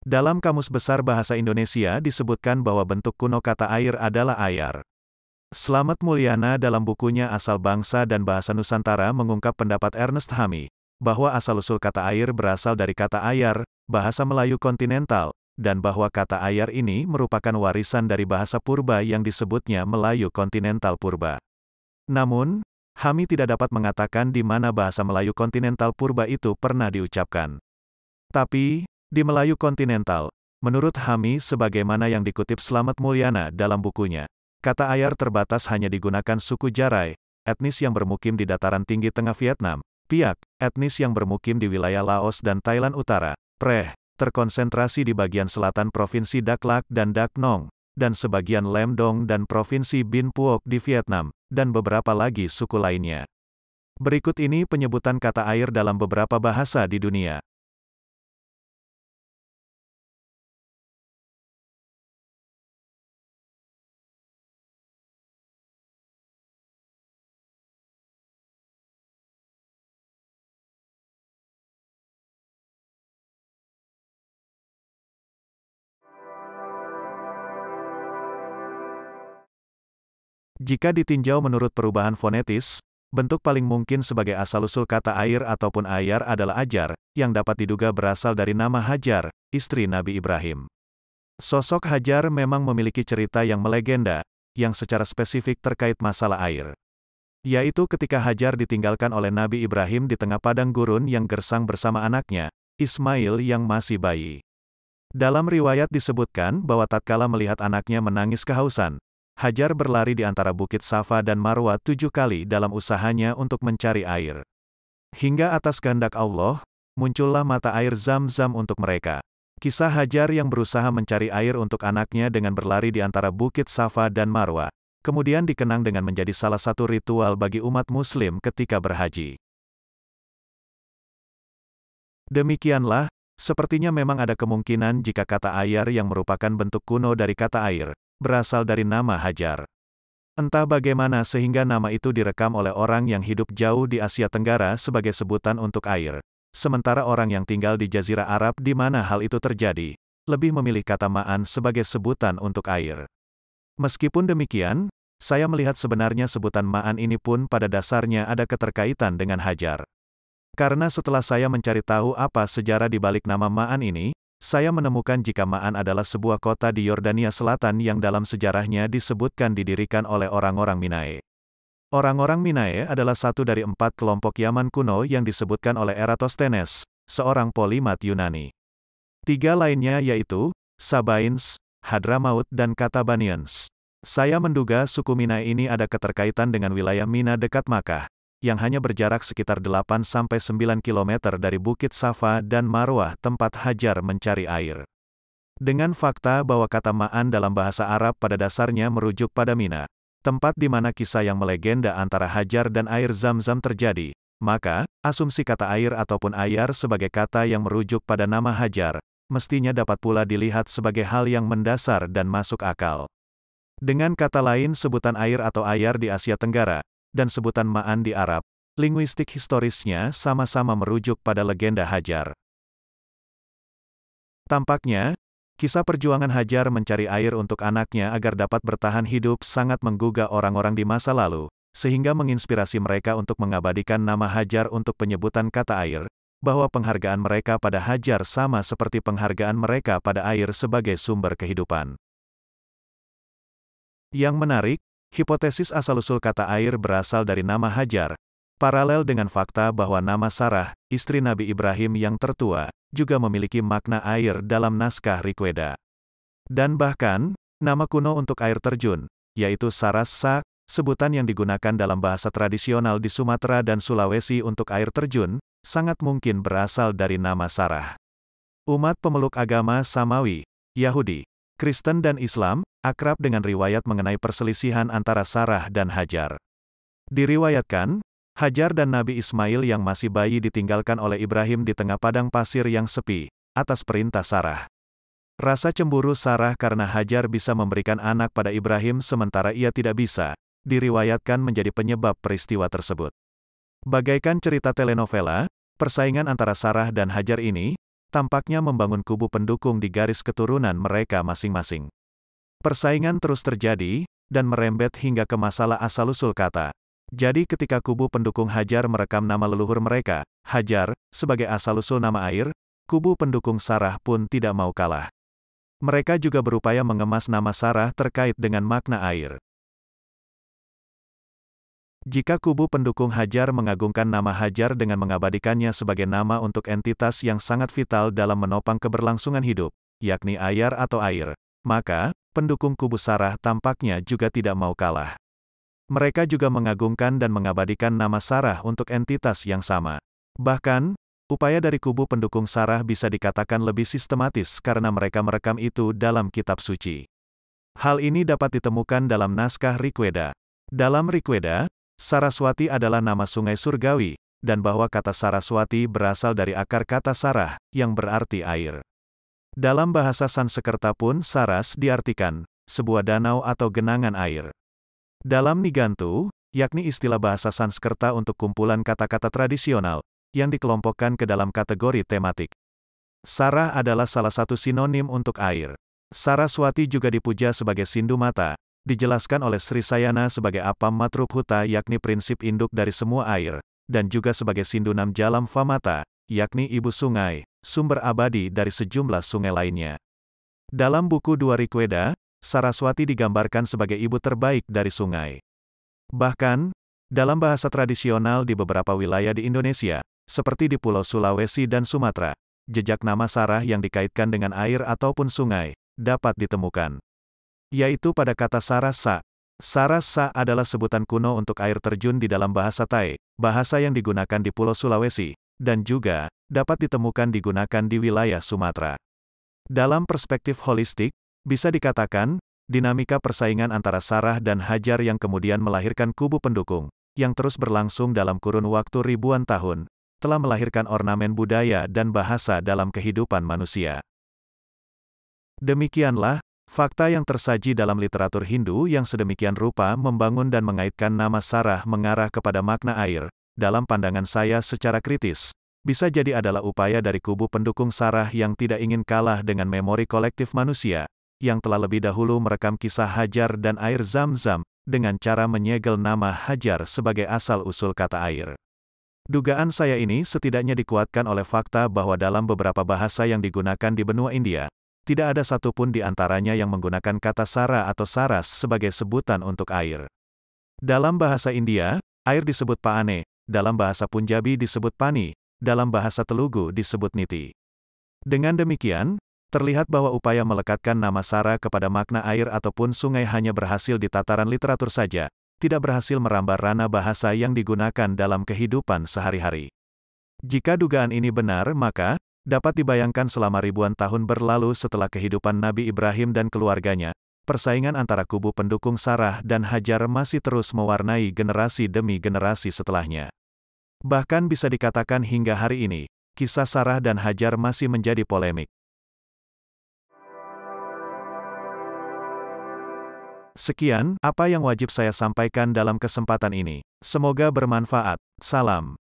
Dalam Kamus Besar Bahasa Indonesia disebutkan bahwa bentuk kuno kata air adalah ayar. Slamet Mulyana dalam bukunya Asal Bangsa dan Bahasa Nusantara mengungkap pendapat Ernest Hami, bahwa asal-usul kata air berasal dari kata ayar, bahasa Melayu kontinental, dan bahwa kata ayar ini merupakan warisan dari bahasa purba yang disebutnya Melayu kontinental purba. Namun, Hami tidak dapat mengatakan di mana bahasa Melayu kontinental purba itu pernah diucapkan. Tapi, di Melayu kontinental, menurut Hami sebagaimana yang dikutip Slamet Mulyana dalam bukunya, kata ayar terbatas hanya digunakan suku Jarai, etnis yang bermukim di dataran tinggi tengah Vietnam, Piak, etnis yang bermukim di wilayah Laos dan Thailand Utara, Preh, terkonsentrasi di bagian selatan Provinsi Dak Lak dan Dak Nong, dan sebagian Lem Dong dan Provinsi Binh Phuoc di Vietnam, dan beberapa lagi suku lainnya. Berikut ini penyebutan kata air dalam beberapa bahasa di dunia. Jika ditinjau menurut perubahan fonetis, bentuk paling mungkin sebagai asal-usul kata air ataupun ayar adalah ajar, yang dapat diduga berasal dari nama Hajar, istri Nabi Ibrahim. Sosok Hajar memang memiliki cerita yang melegenda, yang secara spesifik terkait masalah air. Yaitu ketika Hajar ditinggalkan oleh Nabi Ibrahim di tengah padang gurun yang gersang bersama anaknya, Ismail yang masih bayi. Dalam riwayat disebutkan bahwa tatkala melihat anaknya menangis kehausan, Hajar berlari di antara bukit Safa dan Marwa 7 kali dalam usahanya untuk mencari air. Hingga atas kehendak Allah, muncullah mata air Zam-Zam untuk mereka. Kisah Hajar yang berusaha mencari air untuk anaknya dengan berlari di antara bukit Safa dan Marwa, kemudian dikenang dengan menjadi salah satu ritual bagi umat Muslim ketika berhaji. Demikianlah, sepertinya memang ada kemungkinan jika kata ayar yang merupakan bentuk kuno dari kata air, berasal dari nama Hajar. Entah bagaimana sehingga nama itu direkam oleh orang yang hidup jauh di Asia Tenggara sebagai sebutan untuk air, sementara orang yang tinggal di Jazirah Arab di mana hal itu terjadi, lebih memilih kata ma'an sebagai sebutan untuk air. Meskipun demikian, saya melihat sebenarnya sebutan ma'an ini pun pada dasarnya ada keterkaitan dengan Hajar. Karena setelah saya mencari tahu apa sejarah di balik nama ma'an ini, saya menemukan jika Ma'an adalah sebuah kota di Yordania Selatan yang dalam sejarahnya disebutkan didirikan oleh orang-orang Minae. Orang-orang Minae adalah satu dari 4 kelompok Yaman kuno yang disebutkan oleh Eratosthenes, seorang polimat Yunani. 3 lainnya yaitu, Sabains, Hadramaut dan Katabanians. Saya menduga suku Minae ini ada keterkaitan dengan wilayah Mina dekat Makkah, yang hanya berjarak sekitar 8-9 km dari Bukit Safa dan Marwah tempat Hajar mencari air. Dengan fakta bahwa kata ma'an dalam bahasa Arab pada dasarnya merujuk pada Mina, tempat di mana kisah yang melegenda antara Hajar dan air Zam-Zam terjadi, maka, asumsi kata air ataupun ayar sebagai kata yang merujuk pada nama Hajar, mestinya dapat pula dilihat sebagai hal yang mendasar dan masuk akal. Dengan kata lain sebutan air atau ayar di Asia Tenggara, dan sebutan ma'an di Arab, linguistik historisnya sama-sama merujuk pada legenda Hajar. Tampaknya, kisah perjuangan Hajar mencari air untuk anaknya agar dapat bertahan hidup sangat menggugah orang-orang di masa lalu, sehingga menginspirasi mereka untuk mengabadikan nama Hajar untuk penyebutan kata air, bahwa penghargaan mereka pada Hajar sama seperti penghargaan mereka pada air sebagai sumber kehidupan. Yang menarik, hipotesis asal-usul kata air berasal dari nama Hajar, paralel dengan fakta bahwa nama Sarah, istri Nabi Ibrahim yang tertua, juga memiliki makna air dalam naskah Rigveda. Dan bahkan, nama kuno untuk air terjun, yaitu Sarasa, sebutan yang digunakan dalam bahasa tradisional di Sumatera dan Sulawesi untuk air terjun, sangat mungkin berasal dari nama Sarah. Umat pemeluk agama Samawi, Yahudi, Kristen dan Islam, akrab dengan riwayat mengenai perselisihan antara Sarah dan Hajar. Diriwayatkan, Hajar dan Nabi Ismail yang masih bayi ditinggalkan oleh Ibrahim di tengah padang pasir yang sepi, atas perintah Sarah. Rasa cemburu Sarah karena Hajar bisa memberikan anak pada Ibrahim sementara ia tidak bisa, diriwayatkan menjadi penyebab peristiwa tersebut. Bagaikan cerita telenovela, persaingan antara Sarah dan Hajar ini, tampaknya membangun kubu pendukung di garis keturunan mereka masing-masing. Persaingan terus terjadi, dan merembet hingga ke masalah asal-usul kata. Jadi ketika kubu pendukung Hajar merekam nama leluhur mereka, Hajar, sebagai asal-usul nama air, kubu pendukung Sarah pun tidak mau kalah. Mereka juga berupaya mengemas nama Sarah terkait dengan makna air. Jika kubu pendukung Hajar mengagungkan nama Hajar dengan mengabadikannya sebagai nama untuk entitas yang sangat vital dalam menopang keberlangsungan hidup, yakni air atau air, maka, pendukung kubu Sarah tampaknya juga tidak mau kalah. Mereka juga mengagungkan dan mengabadikan nama Sarah untuk entitas yang sama. Bahkan, upaya dari kubu pendukung Sarah bisa dikatakan lebih sistematis karena mereka merekam itu dalam kitab suci. Hal ini dapat ditemukan dalam naskah Rigveda. Dalam Rigveda, Saraswati adalah nama sungai surgawi, dan bahwa kata Saraswati berasal dari akar kata Sarah, yang berarti air. Dalam bahasa Sanskerta pun Saras diartikan, sebuah danau atau genangan air. Dalam Nigantu, yakni istilah bahasa Sanskerta untuk kumpulan kata-kata tradisional, yang dikelompokkan ke dalam kategori tematik. Sarah adalah salah satu sinonim untuk air. Saraswati juga dipuja sebagai Sindu Mata, dijelaskan oleh Sri Sayana sebagai Apam Matrubhuta yakni prinsip induk dari semua air, dan juga sebagai Sindunam Jalam Famata, yakni ibu sungai, sumber abadi dari sejumlah sungai lainnya. Dalam buku 2 Rigveda, Saraswati digambarkan sebagai ibu terbaik dari sungai. Bahkan, dalam bahasa tradisional di beberapa wilayah di Indonesia, seperti di Pulau Sulawesi dan Sumatera, jejak nama Sarah yang dikaitkan dengan air ataupun sungai, dapat ditemukan. Yaitu pada kata Sarasa. Sarasa adalah sebutan kuno untuk air terjun di dalam bahasa Thai, bahasa yang digunakan di Pulau Sulawesi, dan juga dapat ditemukan digunakan di wilayah Sumatera. Dalam perspektif holistik, bisa dikatakan, dinamika persaingan antara Sarah dan Hajar yang kemudian melahirkan kubu pendukung, yang terus berlangsung dalam kurun waktu ribuan tahun, telah melahirkan ornamen budaya dan bahasa dalam kehidupan manusia. Demikianlah, fakta yang tersaji dalam literatur Hindu yang sedemikian rupa membangun dan mengaitkan nama Sarah mengarah kepada makna air, dalam pandangan saya secara kritis, bisa jadi adalah upaya dari kubu pendukung Sarah yang tidak ingin kalah dengan memori kolektif manusia, yang telah lebih dahulu merekam kisah Hajar dan air Zam-Zam, dengan cara menyegel nama Hajar sebagai asal-usul kata air. Dugaan saya ini setidaknya dikuatkan oleh fakta bahwa dalam beberapa bahasa yang digunakan di benua India, tidak ada satupun di antaranya yang menggunakan kata Sara atau Saras sebagai sebutan untuk air. Dalam bahasa India, air disebut Paane, dalam bahasa Punjabi disebut Pani, dalam bahasa Telugu disebut Niti. Dengan demikian, terlihat bahwa upaya melekatkan nama Sara kepada makna air ataupun sungai hanya berhasil di tataran literatur saja, tidak berhasil merambah ranah bahasa yang digunakan dalam kehidupan sehari-hari. Jika dugaan ini benar, maka dapat dibayangkan selama ribuan tahun berlalu setelah kehidupan Nabi Ibrahim dan keluarganya, persaingan antara kubu pendukung Sarah dan Hajar masih terus mewarnai generasi demi generasi setelahnya. Bahkan bisa dikatakan hingga hari ini, kisah Sarah dan Hajar masih menjadi polemik. Sekian, apa yang wajib saya sampaikan dalam kesempatan ini. Semoga bermanfaat. Salam.